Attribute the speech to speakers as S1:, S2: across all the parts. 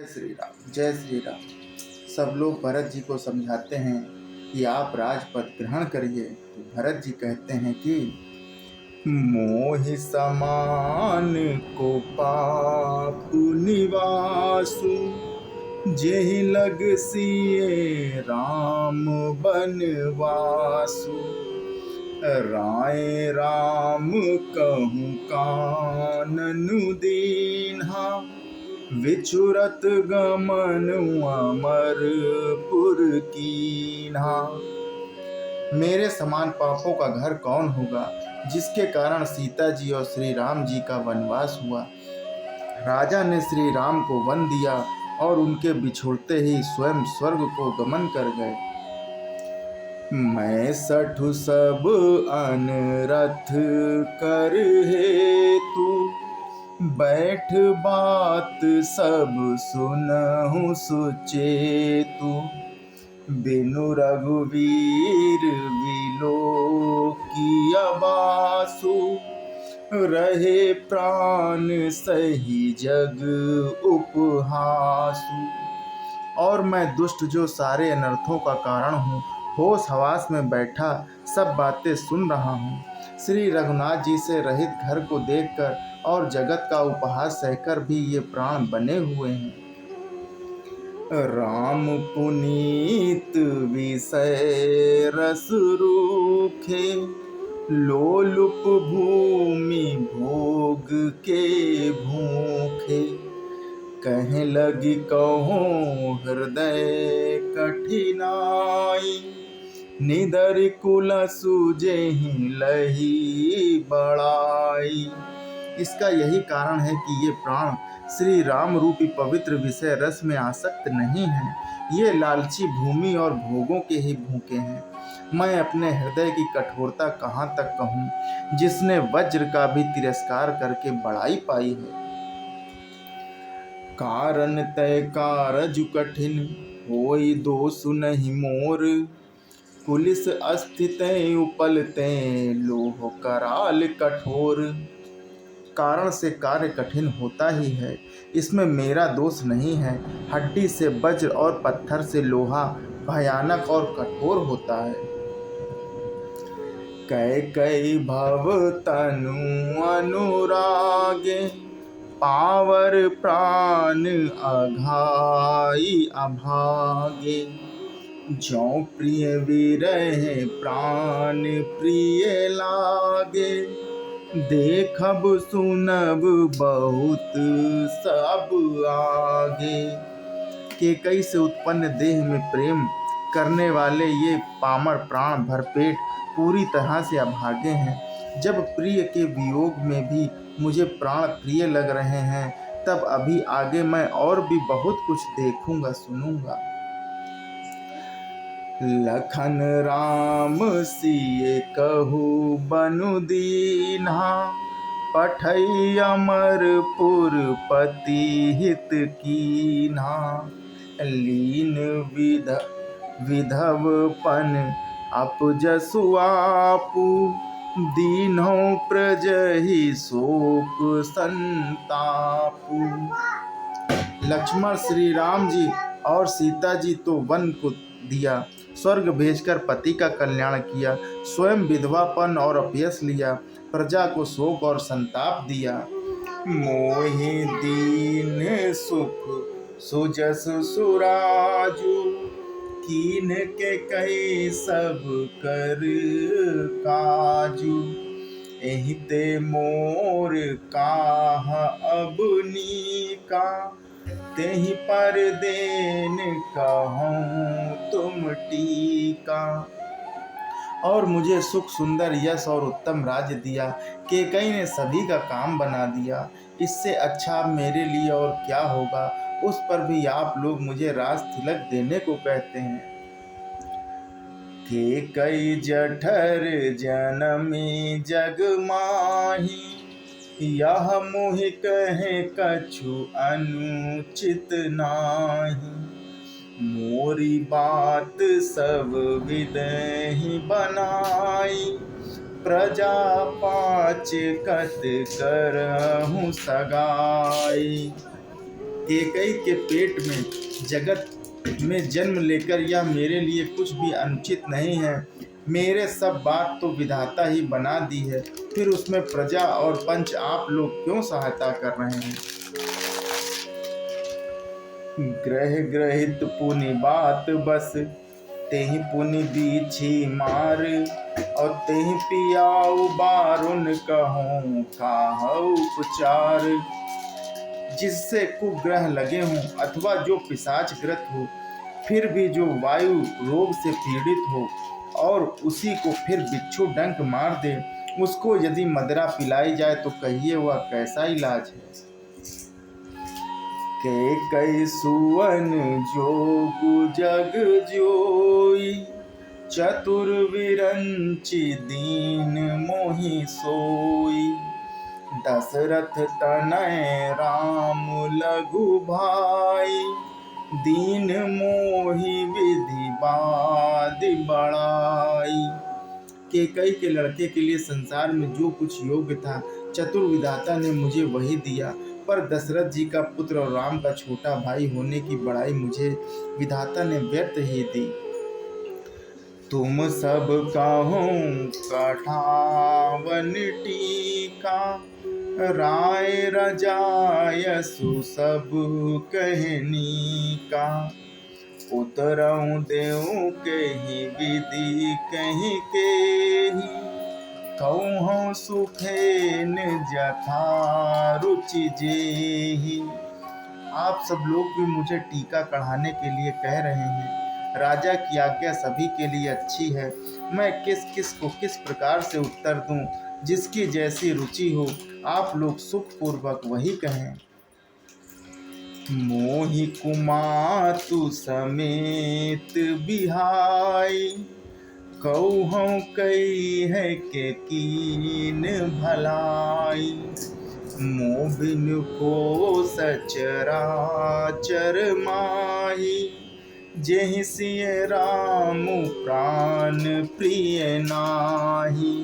S1: श्री राम। जय श्री राम। सब लोग भरत जी को समझाते हैं कि आप राजपद ग्रहण करिए, तो भरत जी कहते हैं कि मोहि समान को पाप निवासु, जेहि लग सिए राम बनवासु। राय राम कहूँ काननु दीन्हा, विचुरत गमन अमरपुर कीन्हा। मेरे समान पापों का घर कौन होगा, जिसके कारण सीता जी और श्री राम जी का वनवास हुआ। राजा ने श्री राम को वन दिया और उनके बिछुड़ते ही स्वयं स्वर्ग को गमन कर गए। मैं सठु सब अनरथ कर हेतु, बैठ बात सब सुनहु सुचेतु। बिनु रघुवीर विलो किया बासु, रहे प्राण सही जग उपहासु। और मैं दुष्ट जो सारे अनर्थों का कारण हूँ, होश हवास में बैठा सब बातें सुन रहा हूँ। श्री रघुनाथ जी से रहित घर को देखकर और जगत का उपहास सहकर भी ये प्राण बने हुए हैं। राम पुनीत विषय रस रूखे, लोलुप भूमि भोग के भूखे। कहें लगी कहो हृदय कठिनाई, निदर कुल सुजेहि लही बड़ाई। इसका यही कारण है कि ये प्राण श्री राम रूपी पवित्र विषय रस में आसक्त नहीं हैं। ये लालची भूमि और भोगों के ही भूखे हैं। मैं अपने हृदय की कठोरता कहाँ तक कहूँ, जिसने वज्र का भी तिरस्कार करके बड़ाई पाई है। कारण तय कारज कठिन, होई दोषु नहीं मोर। पुलिस अस्थित उपलते, लोह कराल कठोर। कारण से कार्य कठिन होता ही है, इसमें मेरा दोष नहीं है। हड्डी से वज्र और पत्थर से लोहा भयानक और कठोर होता है। कै कै भव तनु अनुरागे, पावर प्राण अघाई अभागे। जो प्रिय विरह प्राण प्रिय लागे, देखब सुनब बहुत सब आगे। केकई से उत्पन्न देह में प्रेम करने वाले ये पामर प्राण भरपेट पूरी तरह से अभागे हैं। जब प्रिय के वियोग में भी मुझे प्राण प्रिय लग रहे हैं, तब अभी आगे मैं और भी बहुत कुछ देखूंगा सुनूंगा। लखन राम सिए कहू बनु दीन्हा, पठई अमरपुर पति हित कीन्हा। लीन विधवपन अपजसु आपु, दीन्हौ प्रजहि शोक संतापु। लक्ष्मण श्री राम जी और सीता जी तो वन को दिया, स्वर्ग भेजकर पति का कल्याण किया, स्वयं विधवापन और अपयश लिया, प्रजा को शोक और संताप दिया। मोहि दीन सुख सुजस सुराजु, कीन के कई सब कर काजू। एहिते मोर काह अब नीका, तेहि पर देन कहूँ तुम टीका। और मुझे सुख सुंदर यश और उत्तम राज्य दिया, केकई ने सभी का काम बना दिया। इससे अच्छा मेरे लिए और क्या होगा। उस पर भी आप लोग मुझे राज तिलक देने को कहते हैं। केकई जठर जनमी जग माही, यह मोहि कहे कछु अनुचित नाही। मोरी बात सब विदहि बनाई, प्रजा पाच कत करहु सगाई। कैकेयी के पेट में जगत में जन्म लेकर यह मेरे लिए कुछ भी अनुचित नहीं है। मेरे सब बात तो विधाता ही बना दी है, फिर उसमें प्रजा और पंच आप लोग क्यों सहायता कर रहे हैं। ग्रह ग्रहित पुनि बात बस, तेहि पुनि दीछि मार, और तेहि पियाऊ बारुन कहूँ काहू उपचार। जिससे कुग्रह लगे हों अथवा जो पिशाचग्रस्त हो, फिर भी जो वायु रोग से पीड़ित हो और उसी को फिर बिच्छू डंक मार दे, उसको यदि मदिरा पिलाई जाए तो कहिए वह कैसा इलाज है। कैकेयी सुवन जोगु जग जोई, चतुर विरंचि दीन मोहि सोई। दशरथ तनय राम लघु भाई, दीन मोहि विधि बादि बढ़ाई। कैकेयी के लड़के के लिए संसार में जो कुछ योग्य था, चतुर विधाता ने मुझे वही दिया, पर दशरथ जी का पुत्र और राम का छोटा भाई होने की बड़ाई मुझे विधाता ने व्यर्थ ही दी। तुम सब कहूँ कठावन टीका, राय रजायसु सब कहनी का। उतरऊँ देऊँ कही विधि कहीं केही, कहूँ सुखेन जथा रुचि जेहि। आप सब लोग भी मुझे टीका कढ़ाने के लिए कह रहे हैं। राजा की आज्ञा सभी के लिए अच्छी है, मैं किस किस को किस प्रकार से उत्तर दूं, जिसकी जैसी रुचि हो आप लोग सुखपूर्वक वही कहें। मोहि कुमातु समेत बिहाई, कहूँ कई है के कीन भलाई। मोह बिन को सचराचर माही, जेहि सिय राम प्राण प्रिय नाही।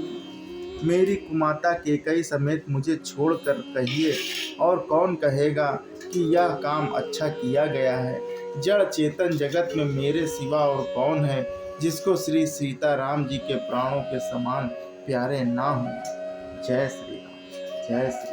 S1: मेरी कुमाता कैकेयी समेत मुझे छोड़कर कहिए, और कौन कहेगा कि यह काम अच्छा किया गया है। जड़ चेतन जगत में मेरे सिवा और कौन है जिसको श्री सीता राम जी के प्राणों के समान प्यारे ना हो। जय श्री राम, जय श्री